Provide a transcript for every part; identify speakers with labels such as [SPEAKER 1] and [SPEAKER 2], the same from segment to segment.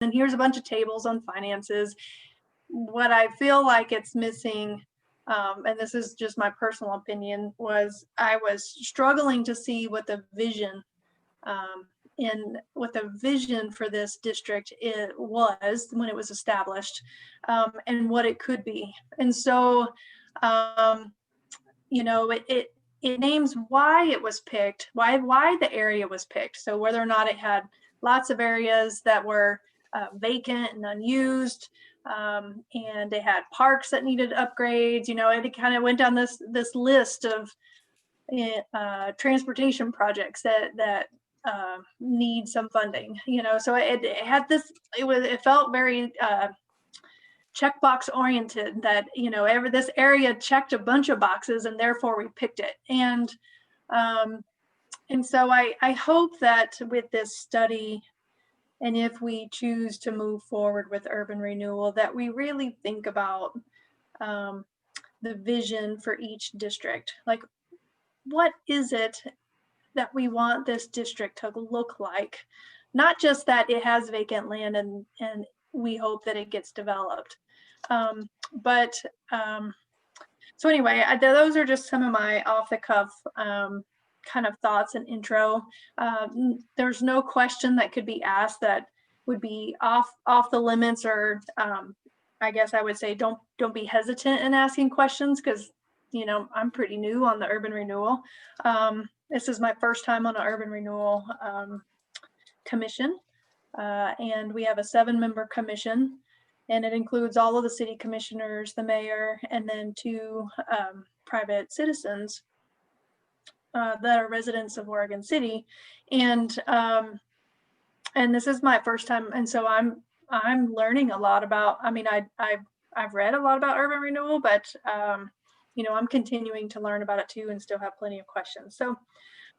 [SPEAKER 1] and here's a bunch of tables on finances. What I feel like it's missing, and this is just my personal opinion, was I was struggling to see what the vision what the vision for this district it was when it was established, and what it could be. And so, you know, it names why it was picked, why the area was picked. So whether or not it had lots of areas that were vacant and unused, and they had parks that needed upgrades. You know, it kind of went down this list of transportation projects that need some funding. You know, so it had this. It felt very checkbox oriented. That, you know, this area checked a bunch of boxes, and therefore we picked it. And so I hope that with this study, and if we choose to move forward with urban renewal, that we really think about the vision for each district. Like, what is it that we want this district to look like? Not just that it has vacant land and we hope that it gets developed. So anyway, those are just some of my off the cuff kind of thoughts and intro. There's no question that could be asked that would be off the limits, or I guess I would say don't be hesitant in asking questions, because, you know, I'm pretty new on the urban renewal. This is my first time on an urban renewal commission, and we have a 7-member commission, and it includes all of the city commissioners, the mayor, and then 2 private citizens that are residents of Oregon City. And this is my first time, and so I'm learning a lot about. I mean, I've read a lot about urban renewal, but you know, I'm continuing to learn about it too, and still have plenty of questions. So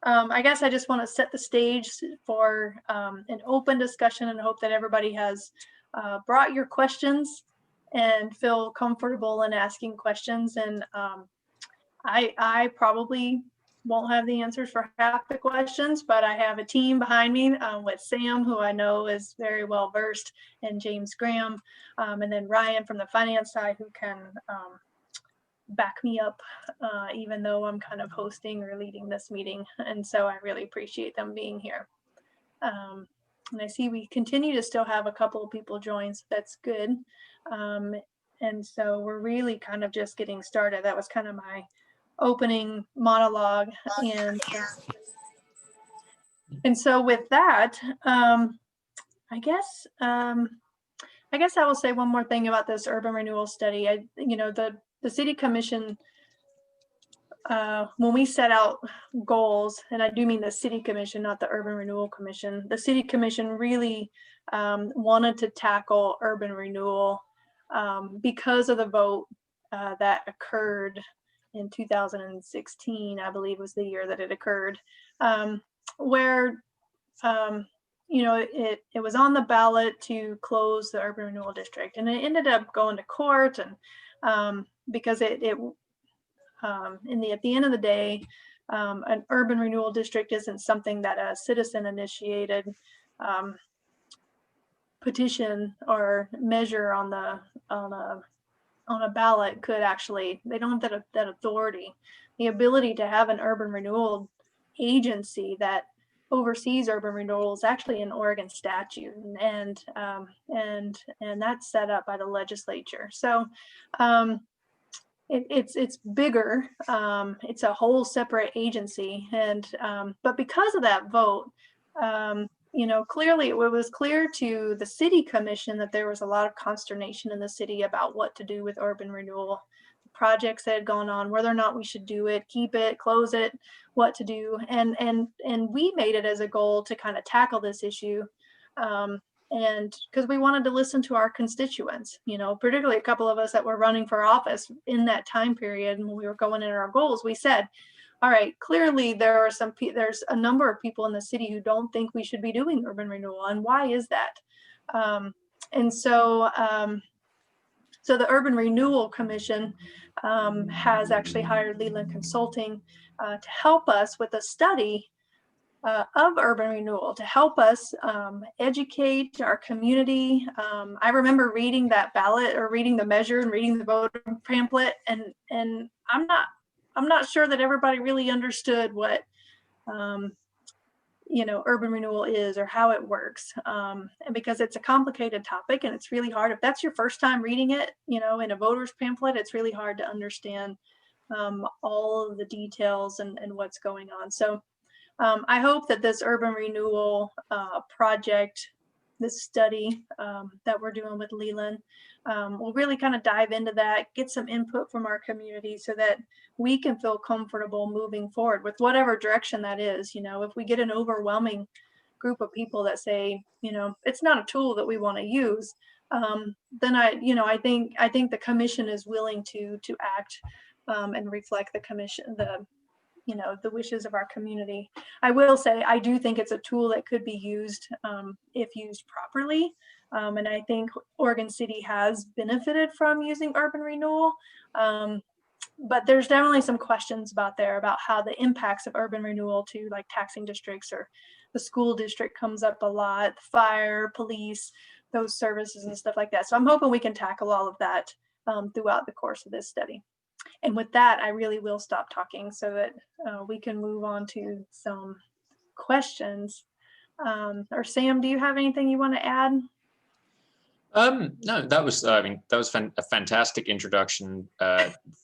[SPEAKER 1] I guess I just want to set the stage for an open discussion, and hope that everybody has brought your questions and feel comfortable in asking questions. And I probably won't have the answers for half the questions, but I have a team behind me with Sam, who I know is very well versed, and James Graham, and then Ryan from the finance side, who can back me up, even though I'm kind of hosting or leading this meeting. And so I really appreciate them being here. And I see we continue to still have a couple of people join, so that's good. And so we're really kind of just getting started. That was kind of my opening monologue. And so with that, I guess I will say one more thing about this urban renewal study. You know, the city commission, when we set out goals, and I do mean the city commission, not the urban renewal commission, the city commission really wanted to tackle urban renewal because of the vote that occurred in 2016, I believe was the year that it occurred, where you know, it was on the ballot to close the urban renewal district, and it ended up going to court. And because at the end of the day, an urban renewal district isn't something that a citizen initiated petition or measure on a ballot could actually. They don't have that authority. The ability to have an urban renewal agency that oversees urban renewal is actually an Oregon statute, and that's set up by the legislature. So it's bigger. It's a whole separate agency, and but because of that vote, you know, clearly it was clear to the city commission that there was a lot of consternation in the city about what to do with urban renewal. The projects that had gone on, whether or not we should do it, keep it, close it, what to do, and we made it as a goal to kind of tackle this issue. And because we wanted to listen to our constituents, you know, particularly a couple of us that were running for office in that time period, and when we were going in our goals, we said, all right, clearly there's a number of people in the city who don't think we should be doing urban renewal, and why is that? And so the Urban Renewal Commission has actually hired Leland Consulting to help us with a study of urban renewal to help us educate our community. I remember reading that ballot, or reading the measure and reading the voter pamphlet, and I'm not sure that everybody really understood what urban renewal is, or how it works. And because it's a complicated topic, and it's really hard, if that's your first time reading it, in a voter's pamphlet, it's really hard to understand all of the details and what's going on. So I hope that this urban renewal project, this study that we're doing with Leland, will really kind of dive into that, get some input from our community so that we can feel comfortable moving forward with whatever direction that is. If we get an overwhelming group of people that say, it's not a tool that we want to use, then I think the commission is willing to act and reflect the wishes of our community. I will say, I do think it's a tool that could be used if used properly. And I think Oregon City has benefited from using urban renewal. But there's definitely some questions about how the impacts of urban renewal to like taxing districts, or the school district comes up a lot, fire, police, those services and stuff like that. So I'm hoping we can tackle all of that throughout the course of this study. And with that, I really will stop talking so that we can move on to some questions. Or Sam, do you have anything you want to add?
[SPEAKER 2] No, that was a fantastic introduction.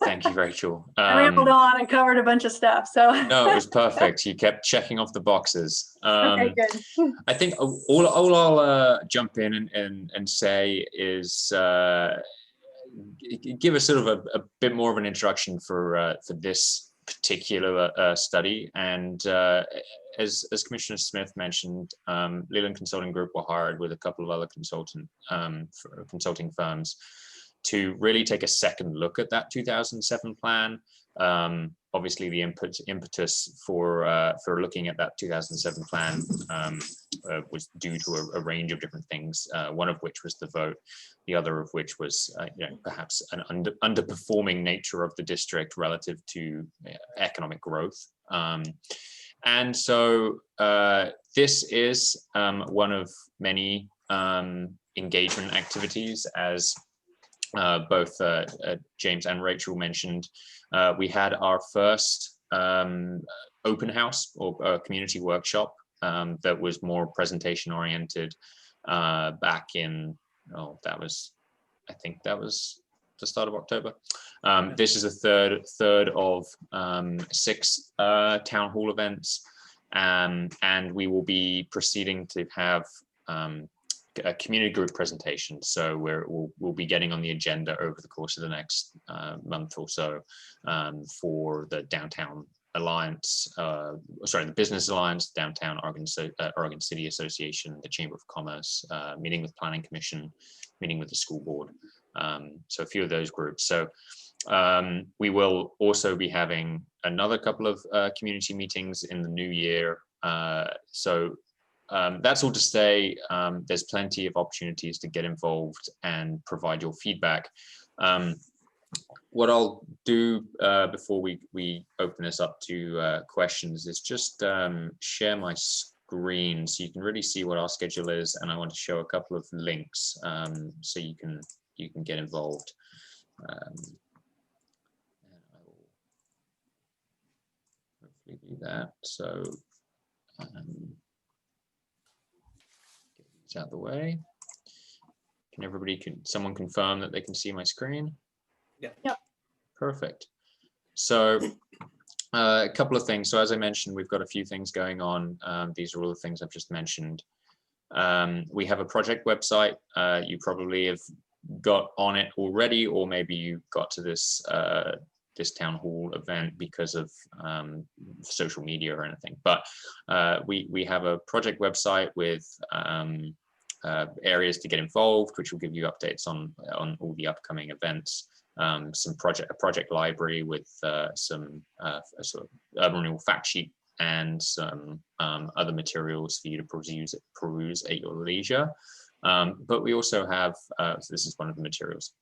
[SPEAKER 2] Thank you, Rachel.
[SPEAKER 1] I rambled on and covered a bunch of stuff. So
[SPEAKER 2] no, it was perfect. You kept checking off the boxes.
[SPEAKER 1] Okay, good.
[SPEAKER 2] I think all I'll jump in and say is give us sort of a bit more of an introduction for this particular study. And as Commissioner Smith mentioned, Leland Consulting Group were hired with a couple of other consulting firms to really take a second look at that 2007 plan. Obviously, the impetus for looking at that 2007 plan was due to a range of different things. One of which was the vote, the other of which was perhaps an underperforming nature of the district relative to economic growth. And so this is one of many engagement activities, as both James and Rachel mentioned. We had our first open house or community workshop that was more presentation oriented back in, I think that was the start of October. This is a third of 6 town hall events, and we will be proceeding to have a community group presentation. So we'll be getting on the agenda over the course of the next month or so for the Downtown Alliance, the Business Alliance, Downtown Oregon City Association, the Chamber of Commerce, meeting with Planning Commission, meeting with the school board. So a few of those groups. So we will also be having another couple of community meetings in the new year. That's all to say, there's plenty of opportunities to get involved and provide your feedback. What I'll do before we open this up to questions is just share my screen so you can really see what our schedule is, and I want to show a couple of links so you can get involved. And I will hopefully do that. So get these out of the way. Can someone confirm that they can see my screen?
[SPEAKER 3] Yeah.
[SPEAKER 1] Yep.
[SPEAKER 2] Perfect. So a couple of things. So as I mentioned, we've got a few things going on. These are all the things I've just mentioned. We have a project website. You probably have got on it already, or maybe you got to this town hall event because of social media or anything. But we have a project website with areas to get involved, which will give you updates on all the upcoming events. A project library with some sort of urban renewal fact sheet and some other materials for you to peruse at your leisure. But we also have, so this is one of the materials,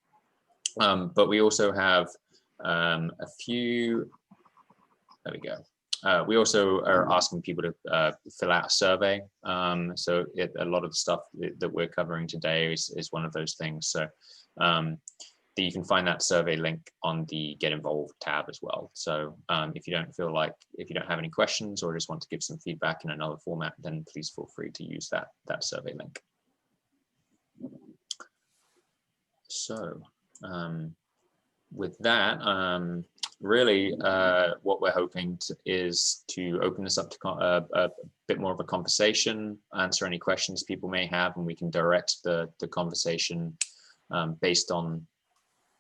[SPEAKER 2] but we also have a few, there we go, we also are asking people to fill out a survey. So a lot of the stuff that we're covering today is one of those things. So you can find that survey link on the Get Involved tab as well. So if you don't have any questions or just want to give some feedback in another format, then please feel free to use that survey link. So with that, really what we're hoping is to open this up to a bit more of a conversation, answer any questions people may have, and we can direct the conversation based on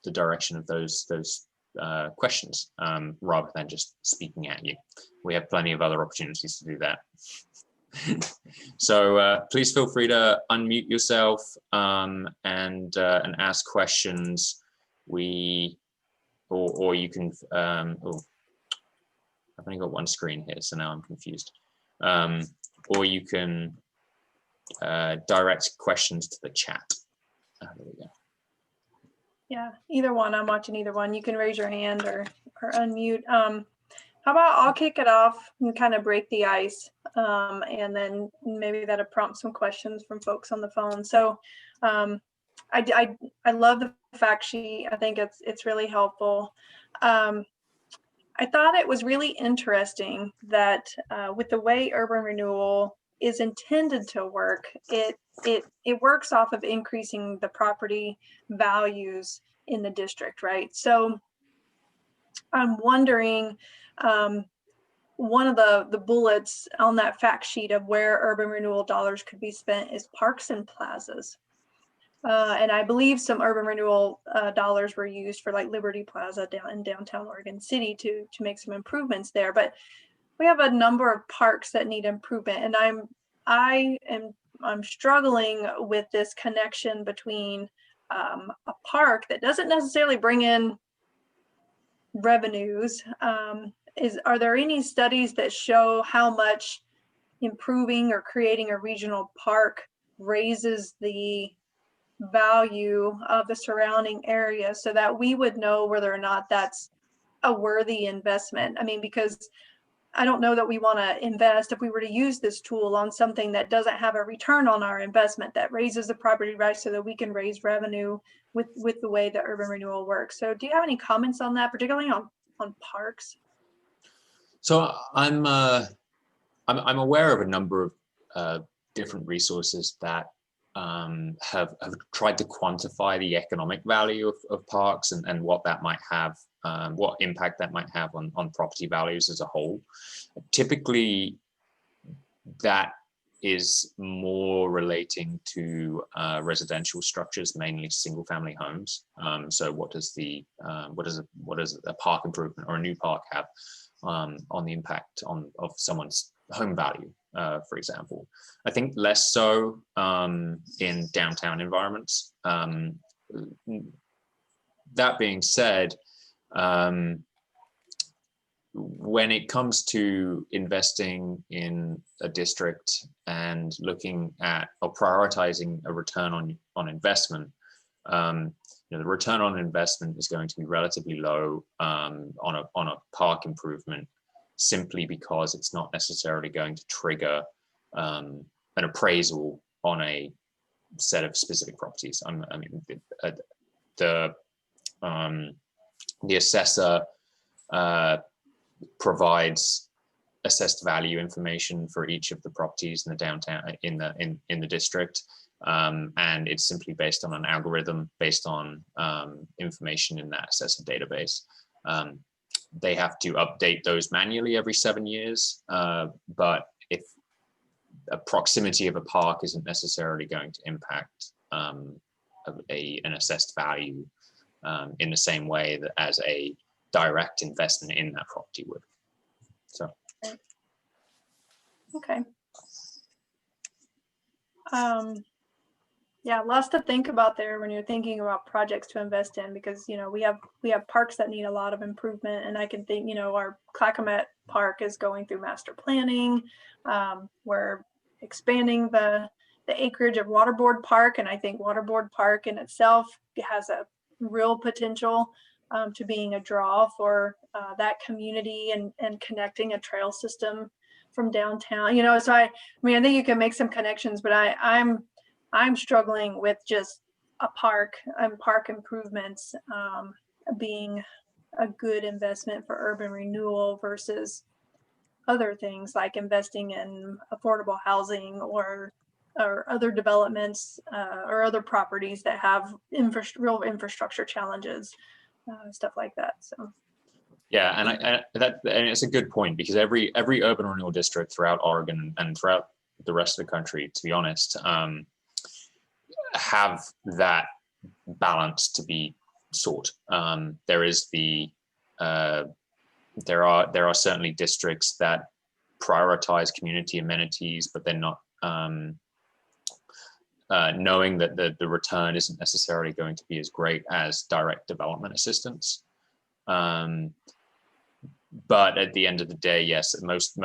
[SPEAKER 2] the direction of those questions, rather than just speaking at you. We have plenty of other opportunities to do that. So please feel free to unmute yourself and ask questions. Or you can, oh, I've only got one screen here, so now I'm confused. Or you can direct questions to the chat. There we go.
[SPEAKER 1] Yeah, either one. I'm watching either one. You can raise your hand or unmute. How about I'll kick it off and kind of break the ice, and then maybe that'll prompt some questions from folks on the phone. So I love the fact sheet. I think it's really helpful. I thought it was really interesting that with the way urban renewal is intended to work, it works off of increasing the property values in the district, right? So I'm wondering, one of the bullets on that fact sheet of where urban renewal dollars could be spent is parks and plazas. And I believe some urban renewal dollars were used for like Liberty Plaza down in downtown Oregon City to make some improvements there. But we have a number of parks that need improvement, and I'm struggling with this connection between a park that doesn't necessarily bring in revenues. Are there any studies that show how much improving or creating a regional park raises the value of the surrounding area so that we would know whether or not that's a worthy investment? I mean, because I don't know that we want to invest, if we were to use this tool, on something that doesn't have a return on our investment, that raises the property rights so that we can raise revenue with the way that urban renewal works. So do you have any comments on that, particularly on parks?
[SPEAKER 2] So I'm aware of a number of different resources that have tried to quantify the economic value of parks and what that might have, what impact that might have on property values as a whole. Typically, that is more relating to residential structures, mainly single-family homes. So what does a park improvement or a new park have on the impact of someone's home value, for example? I think less so in downtown environments. That being said, when it comes to investing in a district and looking at or prioritizing a return on investment, the return on investment is going to be relatively low on a park improvement, simply because it's not necessarily going to trigger an appraisal on a set of specific properties. I mean, the assessor provides assessed value information for each of the properties in the downtown in the district, and it's simply based on an algorithm based on information in that assessor database. They have to update those manually every 7 years, but if a proximity of a park isn't necessarily going to impact an assessed value in the same way that as a direct investment in that property would. So.
[SPEAKER 1] Okay. Yeah, lots to think about there when you're thinking about projects to invest in, because we have parks that need a lot of improvement, and I can think our Clackamat Park is going through master planning. We're expanding the acreage of Waterboard Park, and I think Waterboard Park in itself has a real potential to being a draw for that community and connecting a trail system from downtown. So I mean, I think you can make some connections, but I'm struggling with just a park and park improvements being a good investment for urban renewal versus other things like investing in affordable housing or other developments or other properties that have real infrastructure challenges, stuff like that. So.
[SPEAKER 2] Yeah, and it's a good point, because every urban renewal district throughout Oregon and throughout the rest of the country, to be honest, have that balance to be sought. There is there are certainly districts that prioritize community amenities, but they're not knowing that the return isn't necessarily going to be as great as direct development assistance. But at the end of the day, yes, most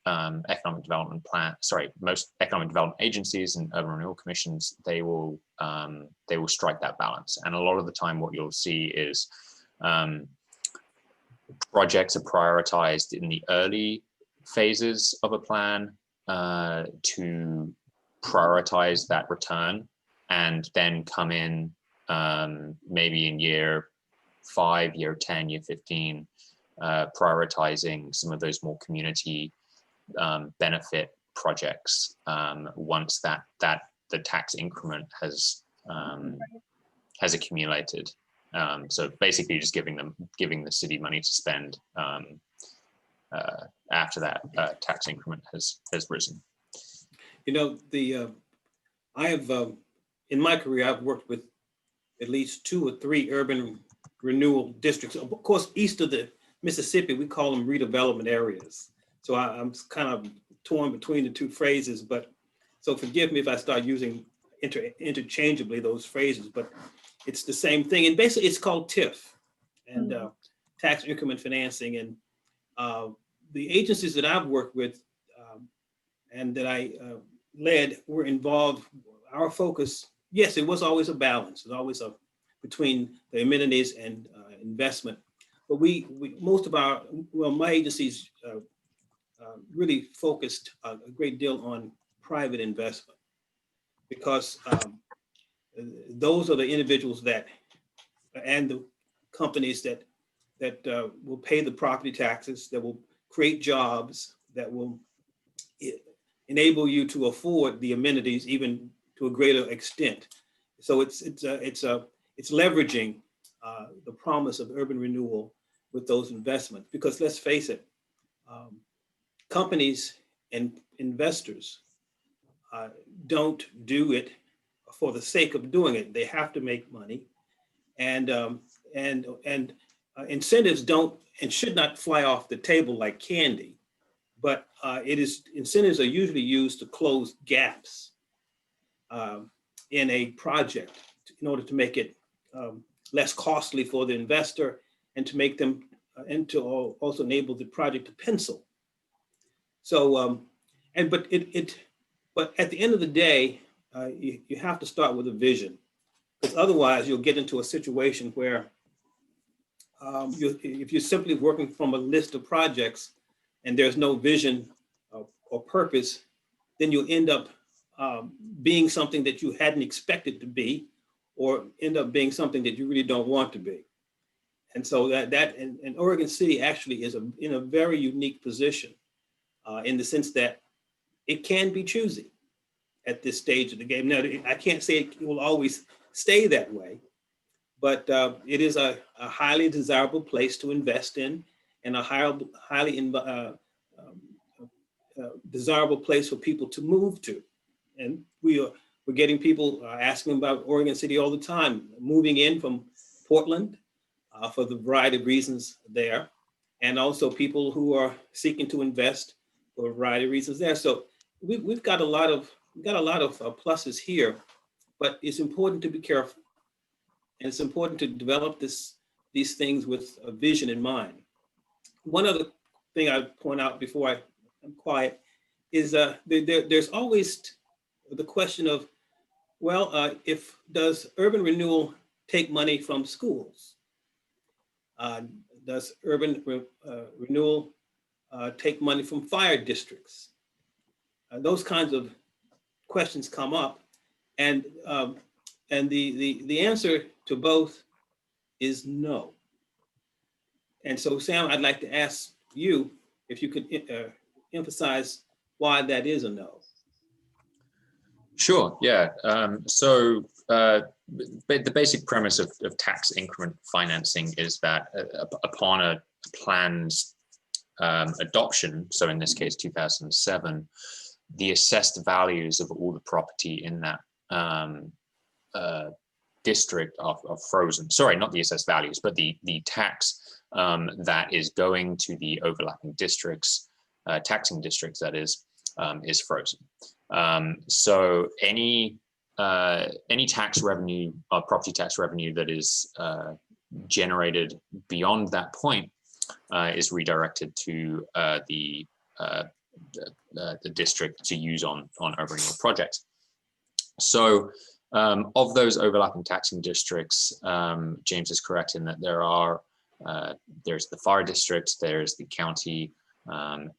[SPEAKER 2] economic development most economic development agencies and urban renewal commissions, they will strike that balance. And a lot of the time, what you'll see is projects are prioritized in the early phases of a plan to prioritize that return, and then come in maybe in year 5, year 10, year 15. Prioritizing some of those more community benefit projects once that the tax increment has accumulated. So basically, just giving the city money to spend after that tax increment has risen.
[SPEAKER 3] I have in my career, I've worked with at least 2 or 3 urban renewal districts. Of course, east of the Mississippi, we call them redevelopment areas. So I'm kind of torn between the 2 phrases, but so forgive me if I start using interchangeably those phrases, but it's the same thing. And basically it's called TIF and tax increment financing. And the agencies that I've worked with and that I led were involved. Our focus, yes, it was always a balance. It was always between the amenities and investment. But most of my agencies really focused a great deal on private investment, because those are the individuals and the companies that will pay the property taxes, that will create jobs, that will enable you to afford the amenities even to a greater extent. So it's leveraging the promise of urban renewal with those investments, because let's face it, companies and investors don't do it for the sake of doing it. They have to make money, and incentives don't and should not fly off the table like candy. But incentives are usually used to close gaps in a project in order to make it less costly for the investor, and to make them and to also enable the project to pencil. So but at the end of the day, you have to start with a vision, because otherwise you'll get into a situation where if you're simply working from a list of projects and there's no vision or purpose, then you'll end up being something that you hadn't expected to be, or end up being something that you really don't want to be. And so and Oregon City actually is in a very unique position in the sense that it can be choosy at this stage of the game. Now, I can't say it will always stay that way, but it is a highly desirable place to invest in, and a highly desirable place for people to move to. And we're getting people asking about Oregon City all the time, moving in from Portland for the variety of reasons there, and also people who are seeking to invest for a variety of reasons there. So we've got a lot of pluses here, but it's important to be careful, and it's important to develop these things with a vision in mind. One other thing I'd point out before I'm quiet is there's always the question of, well, does urban renewal take money from schools? Does urban renewal take money from fire districts? Those kinds of questions come up, and the answer to both is no. And so, Sam, I'd like to ask you if you could emphasize why that is a no.
[SPEAKER 2] Sure, yeah. The basic premise of tax increment financing is that upon a plan's adoption, so in this case 2007, the assessed values of all the property in that district are frozen. Sorry, not the assessed values, but the tax that is going to the overlapping districts, taxing districts that is frozen. So any tax revenue, property tax revenue that is generated beyond that point is redirected to the district to use on urban renewal projects. So of those overlapping taxing districts, James is correct in that there's the fire district, there's the county,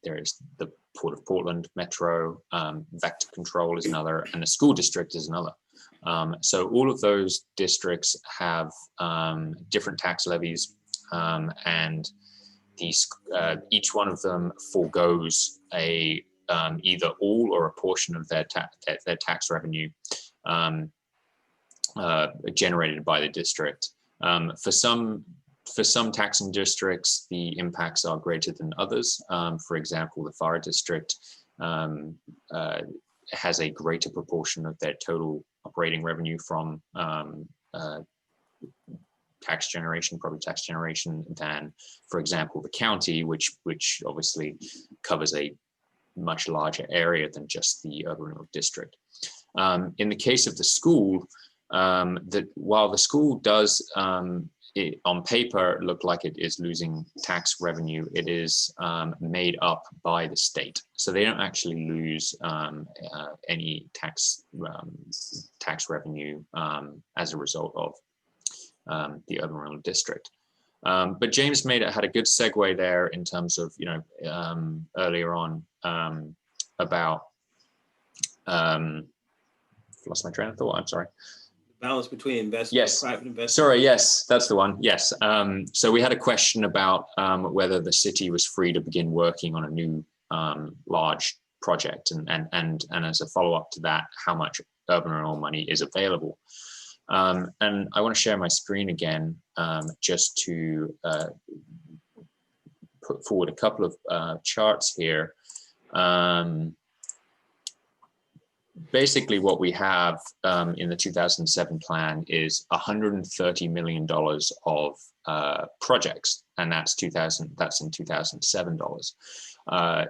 [SPEAKER 2] there's the Port of Portland Metro, vector control is another, and the school district is another. So all of those districts have different tax levies, and these each one of them forgoes either all or a portion of their tax revenue generated by the district. For some taxing districts, the impacts are greater than others. For example, the fire district has a greater proportion of their total operating revenue from tax generation, property tax generation, than, for example, the county, which obviously covers a much larger area than just the urban renewal district. In the case of the school, while the school does on paper look like it is losing tax revenue, it is made up by the state. So they don't actually lose any tax revenue as a result of the urban renewal district. But James had a good segue there in terms of, earlier on about, lost my train of thought, I'm sorry.
[SPEAKER 3] Balance between investment,
[SPEAKER 2] yes,
[SPEAKER 3] private investment.
[SPEAKER 2] Sorry, yes, that's the one. Yes. So we had a question about whether the city was free to begin working on a new large project, and as a follow-up to that, how much urban renewal money is available. And I want to share my screen again just to put forward a couple of charts here. Basically, what we have in the 2007 plan is $130 million of projects, and that's in 2007 dollars.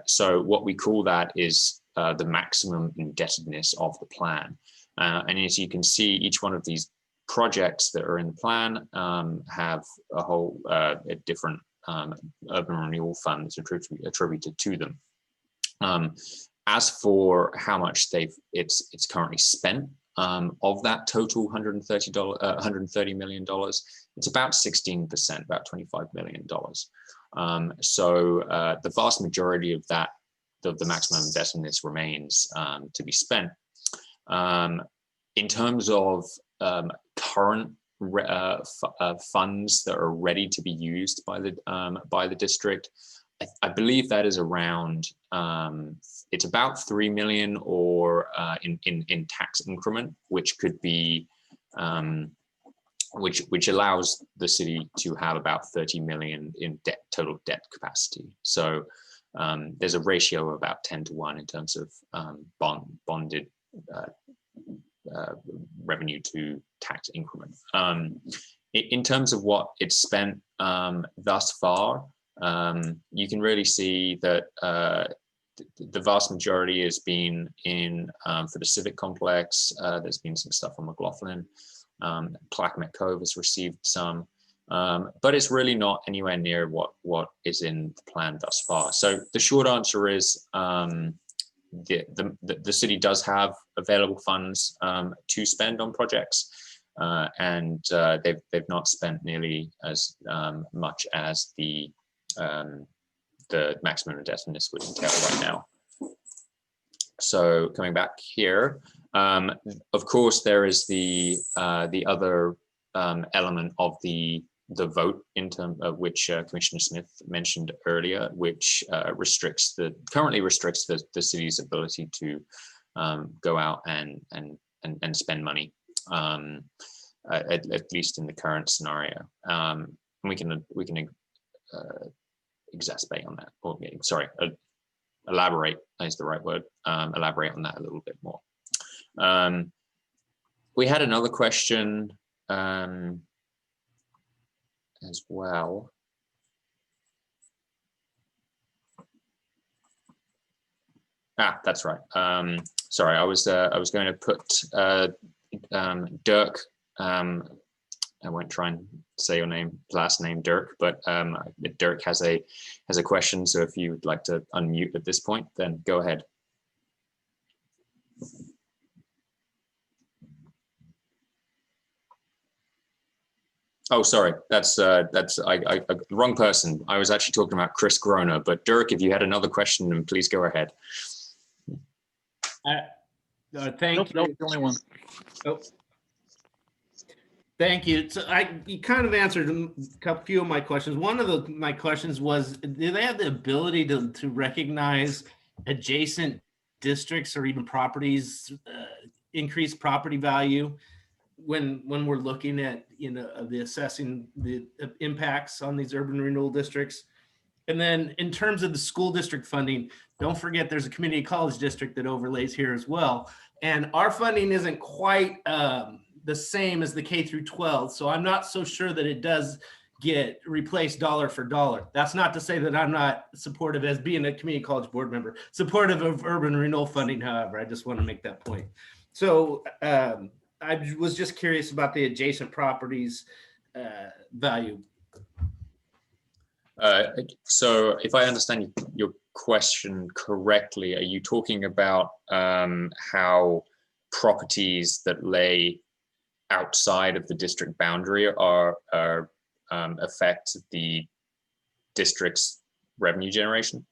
[SPEAKER 2] So what we call that is the maximum indebtedness of the plan. And as you can see, each one of these projects that are in the plan have a whole different urban renewal funds attributed to them. As for how much it's currently spent of that total $130 million, it's about 16%, about $25 million. So the vast majority of that, the maximum indebtedness remains to be spent. In terms of current funds that are ready to be used by the district, I believe that is around, it's about 3 million or in tax increment, which could be, which allows the city to have about 30 million in total debt capacity. So there's a ratio of about 10-to-1 in terms of bonded revenue to tax increment. In terms of what it's spent thus far, you can really see that the vast majority has been in for the Civic Complex. There's been some stuff on McLaughlin. Clackamas Cove has received some, but it's really not anywhere near what is in the plan thus far. So the short answer is the city does have available funds to spend on projects. and they've not spent nearly as much as the maximum indebtedness would entail right now. So coming back here, of course, there is the other element of the vote in terms of which Commissioner Smith mentioned earlier, which currently restricts the city's ability to go out and spend money, at least in the current scenario. We can exacerbate on that, or sorry, elaborate is the right word. Elaborate on that a little bit more. We had another question as well. That's right. Sorry, I was going to put Dirk. I won't try and say your last name, Dirk, but Dirk has a question. So if you would like to unmute at this point, then go ahead. Oh, sorry, that's wrong person. I was actually talking about Chris Groner, but Dirk, if you had another question, then please go ahead.
[SPEAKER 4] Thank you.
[SPEAKER 5] Nope, the only one.
[SPEAKER 4] Oh. Thank you. So you kind of answered a few of my questions. One of my questions was, do they have the ability to recognize adjacent districts or even properties, increase property value when we're looking at, the assessing the impacts on these urban renewal districts? And then in terms of the school district funding, don't forget there's a community college district that overlays here as well. And our funding isn't quite the same as the K through 12. So I'm not so sure that it does get replaced dollar for dollar. That's not to say that I'm not supportive, as being a community college board member, supportive of urban renewal funding. However, I just want to make that point. So I was just curious about the adjacent properties value.
[SPEAKER 2] So if I understand your question correctly, are you talking about how properties that lay outside of the district boundary affect the district's revenue generation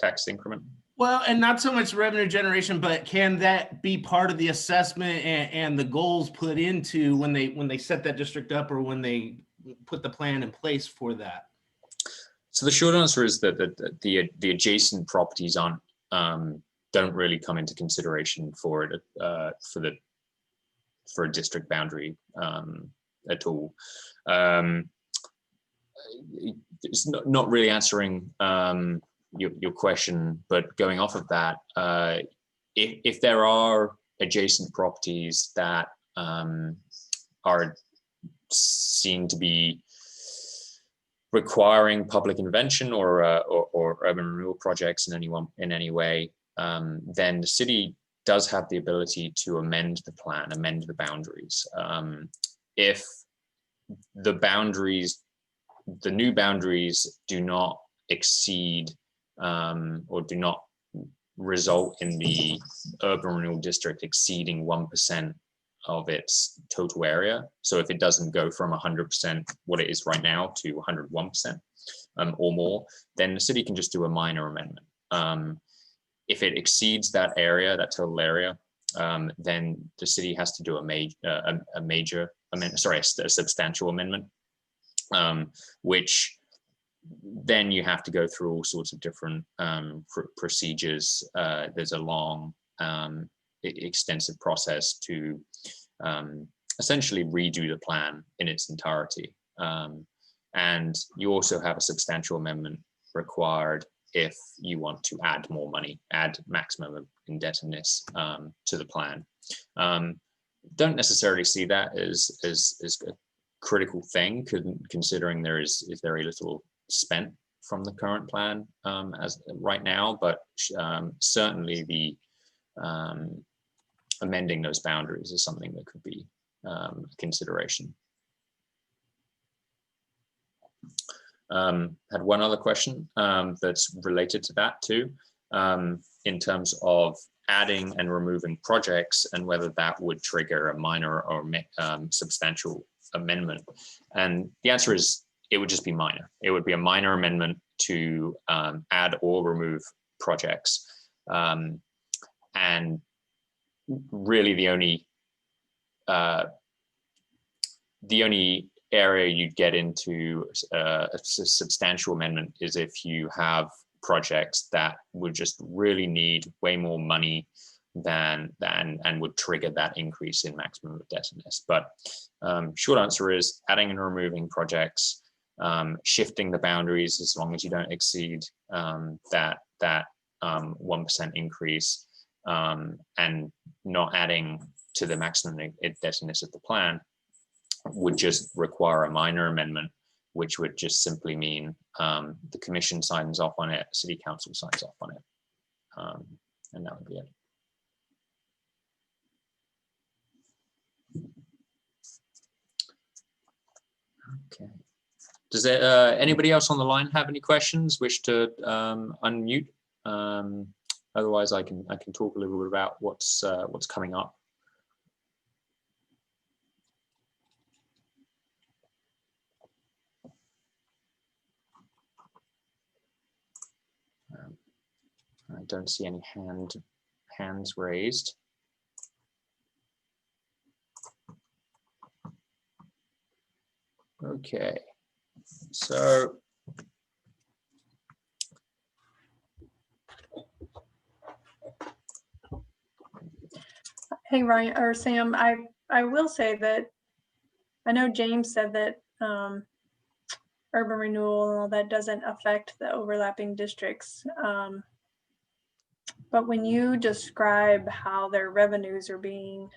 [SPEAKER 2] tax increment?
[SPEAKER 4] Well, and not so much revenue generation, but can that be part of the assessment and the goals put into when they set that district up, or when they put the plan in place for that?
[SPEAKER 2] So the short answer is that the adjacent properties don't really come into consideration for it for a district boundary at all. It's not really answering your question, but going off of that, if there are adjacent properties that are seen to be requiring public intervention or urban renewal projects in any way, then the city does have the ability to amend the plan, amend the boundaries. If the new boundaries do not exceed or do not result in the urban renewal district exceeding 1% of its total area. So if it doesn't go from 100% what it is right now to 101% or more, then the city can just do a minor amendment. If it exceeds that area, that total area, then the city has to do a substantial amendment, which then you have to go through all sorts of different procedures. There's a long, extensive process to essentially redo the plan in its entirety. And you also have a substantial amendment required if you want to add more money, add maximum indebtedness to the plan. Don't necessarily see that as a critical thing, considering there is very little spent from the current plan as right now, but certainly the amending those boundaries is something that could be a consideration. Had one other question that's related to that too, in terms of adding and removing projects and whether that would trigger a minor or substantial amendment. And the answer is it would just be minor. It would be a minor amendment to add or remove projects. And really the only area you'd get into a substantial amendment is if you have projects that would just really need way more money than and would trigger that increase in maximum indebtedness. But short answer is adding and removing projects, shifting the boundaries as long as you don't exceed that 1% increase, and not adding to the maximum indebtedness of the plan would just require a minor amendment, which would just simply mean the commission signs off on it, city council signs off on it, and that would be it. Okay. Does anybody else on the line have any questions? Wish to unmute? Otherwise, I can talk a little bit about what's coming up. I don't see any hands raised. Okay, so
[SPEAKER 1] Hey, Ryan or Sam, I will say that I know James said that urban renewal and all that doesn't affect the overlapping districts. But when you describe how their revenues are being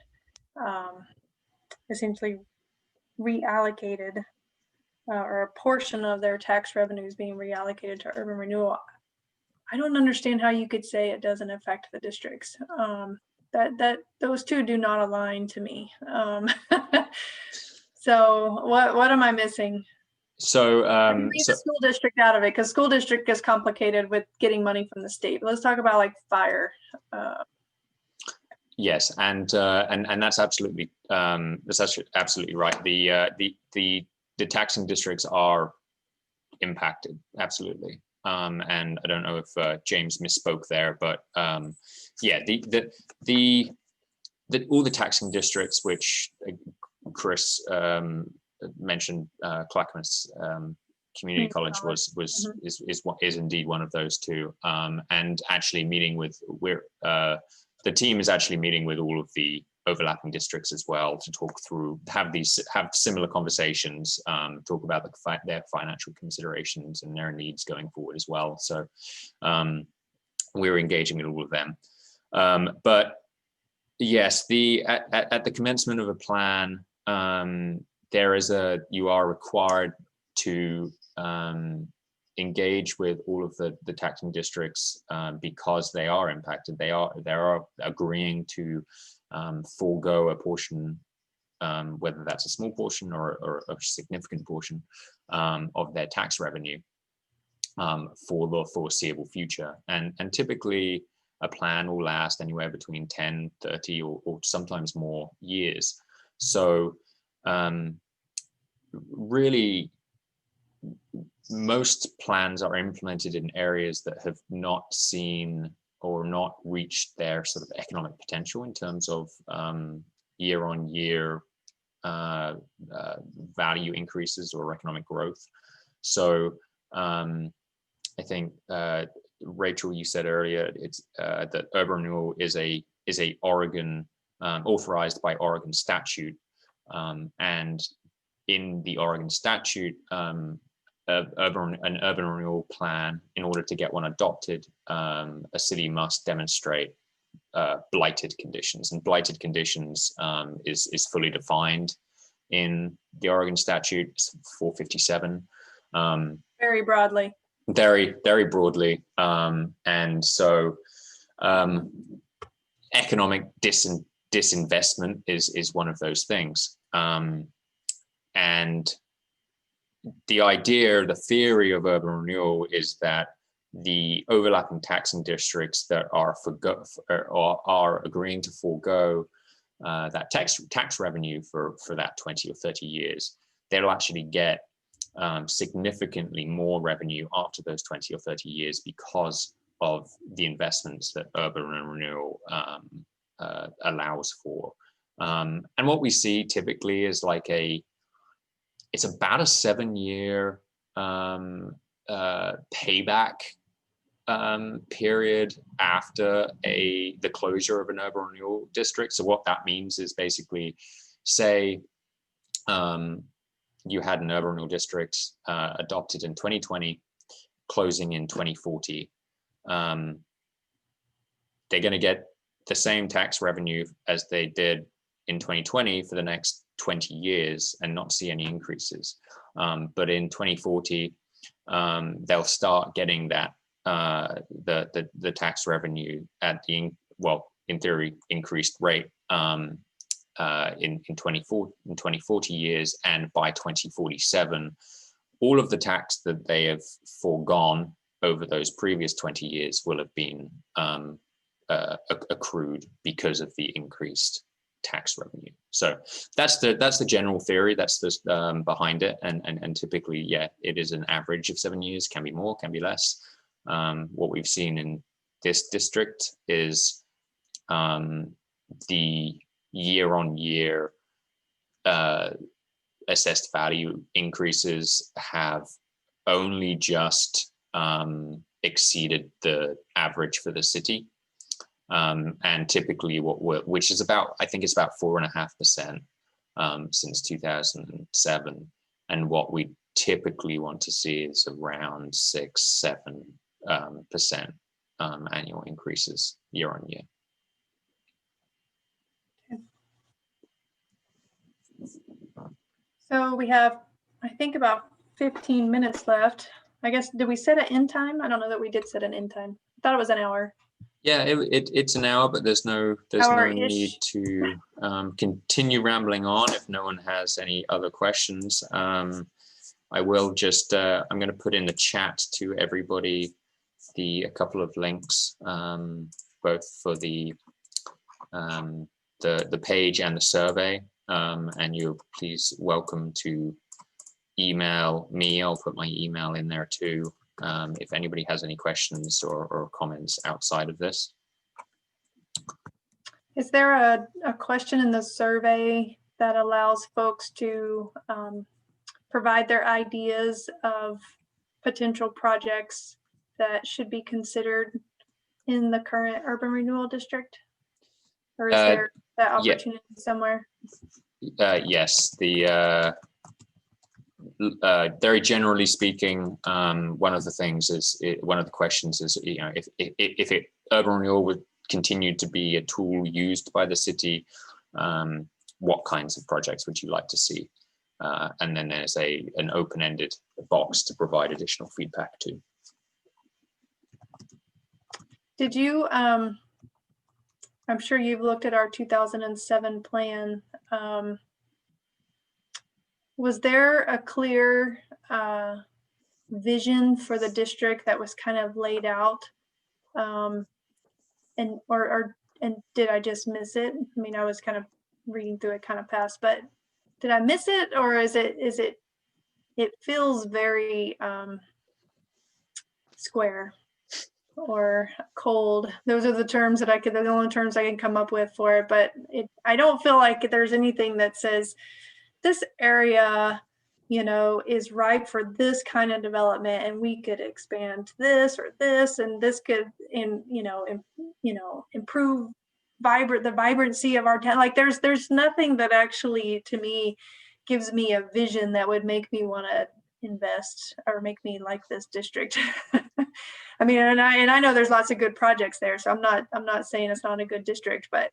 [SPEAKER 1] essentially reallocated, or a portion of their tax revenues being reallocated to urban renewal, I don't understand how you could say it doesn't affect the districts. That those two do not align to me. So what am I missing?
[SPEAKER 2] So,
[SPEAKER 1] leave the school district out of it, because school district is complicated with getting money from the state. Let's talk about like fire.
[SPEAKER 2] Yes, and that's absolutely right. The taxing districts are impacted, absolutely. And I don't know if James misspoke there, but yeah, all the taxing districts, which Chris mentioned, Clackamas Community College is indeed one of those two. And actually meeting with the team is actually meeting with all of the overlapping districts as well to talk through, have similar conversations, talk about their financial considerations and their needs going forward as well. So we're engaging with all of them. But yes, at the commencement of a plan, you are required to engage with all of the taxing districts because they are impacted. They are agreeing to forego a portion, whether that's a small portion or a significant portion of their tax revenue for the foreseeable future. And typically a plan will last anywhere between 10, 30 or sometimes more years. So really, most plans are implemented in areas that have not seen or not reached their sort of economic potential in terms of year-on-year value increases or economic growth. So I think Rachel, you said earlier, it's that urban renewal is a Oregon authorized by Oregon statute, and in the Oregon statute, an urban renewal plan, in order to get one adopted, a city must demonstrate blighted conditions, and blighted conditions is fully defined in the Oregon statute. It's 457.
[SPEAKER 1] Very broadly.
[SPEAKER 2] Very, very broadly. And so economic disinvestment is one of those things. And the idea, the theory of urban renewal is that the overlapping taxing districts that are are agreeing to forego that tax revenue for that 20 or 30 years, they'll actually get significantly more revenue after those 20 or 30 years because of the investments that urban renewal allows for. And what we see typically is like it's about a 7-year payback period after the closure of an urban renewal district. So what that means is basically, say you had an urban renewal district adopted in 2020, closing in 2040. They're going to get the same tax revenue as they did in 2020 for the next 20 years and not see any increases. But in 2040, they'll start getting that the tax revenue at the, well, in theory, increased rate in 2040 years, and by 2047, all of the tax that they have foregone over those previous 20 years will have been accrued because of the increased tax revenue. So that's the general theory. That's the behind it, and typically, yeah, it is an average of 7 years. Can be more, can be less. What we've seen in this district is the year-on-year assessed value increases have only just exceeded the average for the city. And typically which is about, I think it's about 4.5% since 2007. And what we typically want to see is around 6-7% annual increases year on year.
[SPEAKER 1] So we have, I think, about 15 minutes left. I guess, did we set an end time? I don't know that we did set an end time. I thought it was an hour.
[SPEAKER 2] Yeah, it's an hour, but there's no need to continue rambling on if no one has any other questions. I will just, I'm going to put in the chat to everybody a couple of links, both for the page and the survey. And you're please welcome to email me. I'll put my email in there too, if anybody has any questions or comments outside of this.
[SPEAKER 1] Is there a question in the survey that allows folks to provide their ideas of potential projects that should be considered in the current urban renewal district? Or is there that opportunity somewhere?
[SPEAKER 2] Yes, very generally speaking, one of the things is, one of the questions is, you know, if urban renewal would continue to be a tool used by the city, what kinds of projects would you like to see? And then there's an open-ended box to provide additional feedback to.
[SPEAKER 1] Did you, I'm sure you've looked at our 2007 plan. Was there a clear vision for the district that was kind of laid out? And did I just miss it? I mean, I was kind of reading through it kind of fast, but did I miss it, or it feels very square or cold. Those are the terms that the only terms I can come up with for it, but I don't feel like there's anything that says this area, you know, is ripe for this kind of development, and we could expand this or this, and this could, improve the vibrancy of our town. Like there's nothing that actually, to me, gives me a vision that would make me want to invest or make me like this district. I mean, and I know there's lots of good projects there, so I'm not saying it's not a good district, but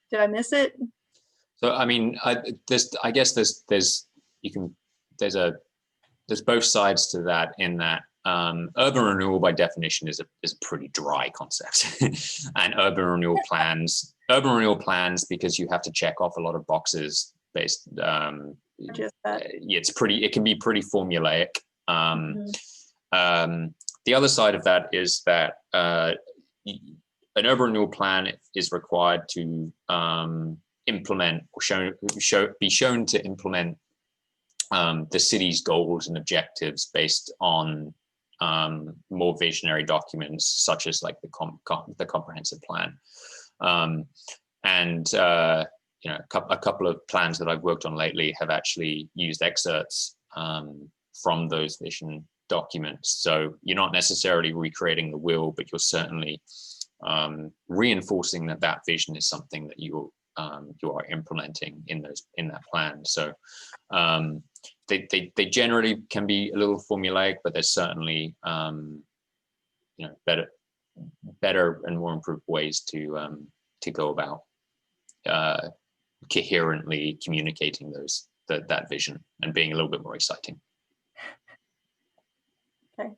[SPEAKER 1] did I miss it?
[SPEAKER 2] So I mean, I guess there's both sides to that, in that urban renewal by definition is a pretty dry concept. And urban renewal plans because you have to check off a lot of boxes based it can be pretty formulaic. The other side of that is that an urban renewal plan is required to implement or be shown to implement the city's goals and objectives based on more visionary documents, such as like the comprehensive plan. You know, a couple of plans that I've worked on lately have actually used excerpts from those vision documents. So you're not necessarily recreating the wheel, but you're certainly reinforcing that vision is something that you are implementing in that plan. So they generally can be a little formulaic, but there's certainly you know, better and more improved ways to go about coherently communicating that vision and being a little bit more exciting.
[SPEAKER 1] Okay.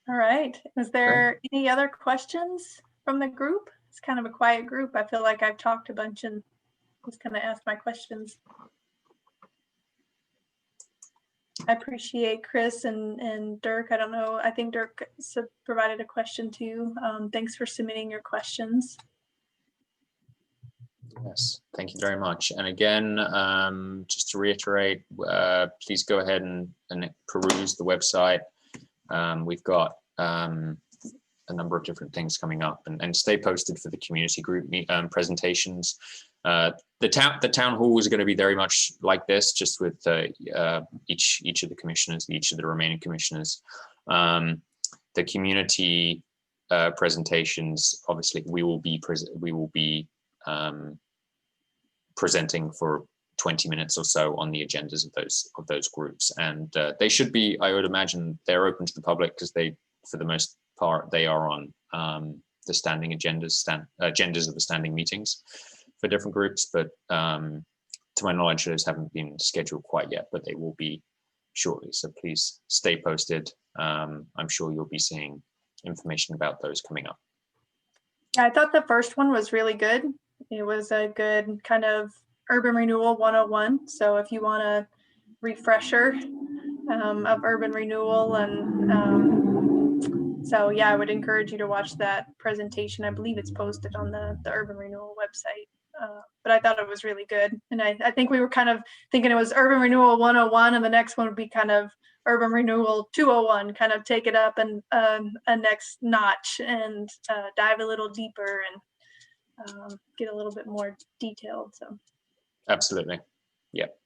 [SPEAKER 1] All right. Is there any other questions from the group? It's kind of a quiet group. I feel like I've talked a bunch and just kind of asked my questions. I appreciate Chris and Dirk. I don't know. I think Dirk provided a question too. Thanks for submitting your questions.
[SPEAKER 2] Yes, thank you very much. And again, just to reiterate, please go ahead and peruse the website. We've got a number of different things coming up, and stay posted for the community group presentations. The town hall is going to be very much like this, just with each of the commissioners, each of the remaining commissioners. The community presentations, obviously, we will be presenting for 20 minutes or so on the agendas of those groups, and they should be, I would imagine, they're open to the public because they, for the most part, they are on the standing agendas of the standing meetings for different groups. But to my knowledge, those haven't been scheduled quite yet, but they will be shortly. So please stay posted. I'm sure you'll be seeing information about those coming up.
[SPEAKER 1] Yeah, I thought the first one was really good. It was a good kind of urban renewal 101. So if you want a refresher of urban renewal, and so yeah, I would encourage you to watch that presentation. I believe it's posted on the urban renewal website. But I thought it was really good. And I think we were kind of thinking it was urban renewal 101, and the next one would be kind of urban renewal 201, kind of take it up and a next notch and dive a little deeper and get a little bit more detailed. So
[SPEAKER 2] absolutely, yep,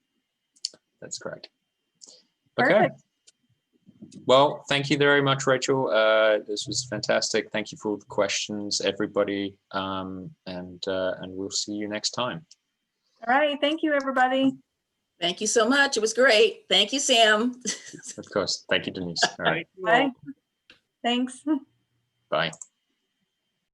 [SPEAKER 2] that's correct.
[SPEAKER 1] Perfect.
[SPEAKER 2] Okay, well, thank you very much, Rachel. This was fantastic. Thank you for all the questions, everybody, and we'll see you next time.
[SPEAKER 1] All right, thank you, everybody.
[SPEAKER 5] Thank you so much. It was great. Thank you, Sam.
[SPEAKER 2] Of course. Thank you, Denise. All right.
[SPEAKER 1] Bye. Thanks.
[SPEAKER 2] Bye.